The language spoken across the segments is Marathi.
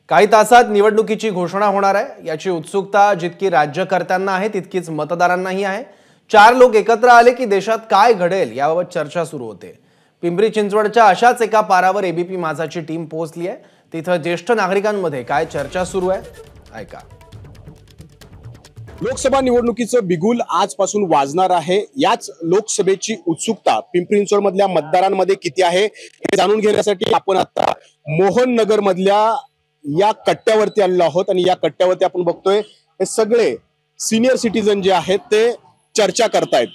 काही तासात निवडणुकीची घोषणा होणार आहे। याची उत्सुकता जितकी राज्यकर्त्यांना आहे तितकीच मतदारांनाही आहे। 4 लोक एकत्र आले की देशात काय घडेल याबाबत चर्चा सुरू होते। पिंपरी चिंचवडच्या अशाच एका पारावर एबीपी माझाची टीम पोहोचली आहे। तिथे ज्येष्ठ नागरिकांमध्ये काय चर्चा सुरू आहे ऐका। लोकसभा निवडणुकीचं बिगुल आजपासून वाजणार आहे। याच लोकसभेची उत्सुकता पिंपरी चिंचवड मधल्या मतदारांमध्ये किती आहे हे जाणून घेण्यासाठी आपण आता मोहन नगर मधल्या या कट्ट्यावरती आलेलो आहोत आणि या कट्ट्यावरती आपण बघतोय हे सगळे सिनियर सिटीजन जे आहेत ते चर्चा करतायत।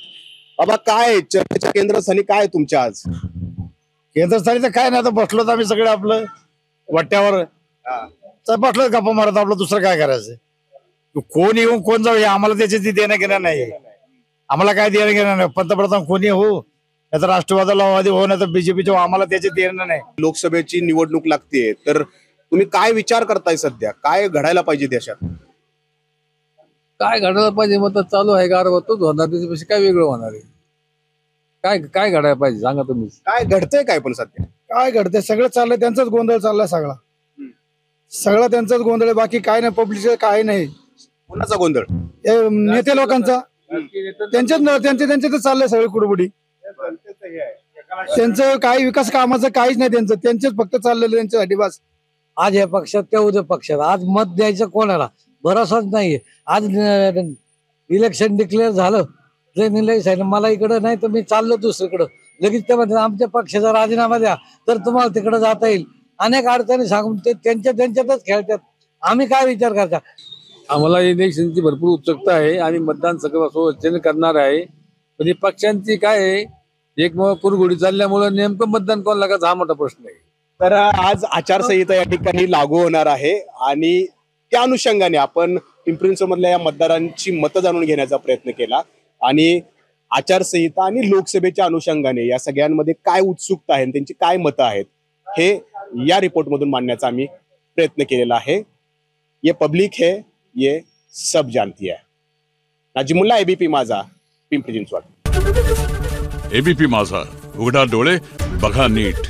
बाबा काय चर्चेच्या केंद्रस्थानी काय तुमच्या आज? केंद्रस्थानी तर काय नाही, आता बसलो आम्ही सगळे आपलं वाट्यावर बसलो गप्पा मारत आपलं, दुसरं काय करायचं। कोण येऊन कोण जाऊ आम्हाला त्याची देणं घेणं नाही, आम्हाला काय देणं घेणं नाही। पंतप्रधान कोणी हो, नाही तर राष्ट्रवादी हो, नाही तर बीजेपीचे, आम्हाला त्याचे देणं नाही। लोकसभेची निवडणूक लागते तर तुम्ही काय विचार करताय? सध्या काय घडायला पाहिजे देशात? काय घडायला पाहिजे मग तर चालू आहे गारवा तोच होणार, त्याच्यापेक्षा काय वेगळं होणार आहे? काय काय घडायला पाहिजे सांगा तुम्ही। काय घडतंय काय पण सध्या? काय घडतंय सगळं चाललंय, त्यांचाच गोंधळ चाललाय सगळा त्यांचाच गोंधळ आहे, बाकी काय नाही। पब्लिक काय नाही। कोणाचा गोंधळ? नेते लोकांचा, त्यांच्यात चाललंय सगळी कुडबुडी। त्यांचं काही विकास कामाचं काहीच नाही, त्यांचेच फक्त चाललेलं त्यांच्यासाठी बस। आज या पक्षात त्या उद्या पक्षात, आज मत द्यायचं कोणाला भरोसाच नाहीये। आज इलेक्शन डिक्लेअर झालं, जे निर्णय सांगितलं मला इकडं नाही तर मी चाललो दुसरीकडं, लगेच ते म्हणतात आमच्या पक्षाचा राजीनामा द्या तर तुम्हाला तिकडे जाता येईल। अनेक अडचणी सांगून ते त्यांच्यातच खेळतात। आम्ही काय विचार करता? आम्हाला इलेक्शनची भरपूर उत्सुकता आहे आणि मतदान सगळं स्वच्छतेने करणार आहे। म्हणजे पक्षांची काय आहे, एक कुरघोडी चालल्यामुळे नेमकं मतदान कोण लागायचं हा मोठा प्रश्न आहे। तर आज आचारसंहिता या ठिकाणी लागू होणार आहे आणि त्या अनुषंगाने आपण पिंपरी चिंचवडमधल्या या मतदारांची मतं जाणून घेण्याचा प्रयत्न केला आणि आचारसंहिता आणि लोकसभेच्या अनुषंगाने या सगळ्यांमध्ये काय उत्सुकता आहे, त्यांची काय मतं आहेत हे या रिपोर्टमधून मांडण्याचा आम्ही प्रयत्न केलेला आहे। ये पब्लिक है, ये सब जानती है। नाजिमुल्ला, एबीपी माझा, पिंपरी चिंचवड। एबीपी माझा, उघडा डोळे बघा नीट।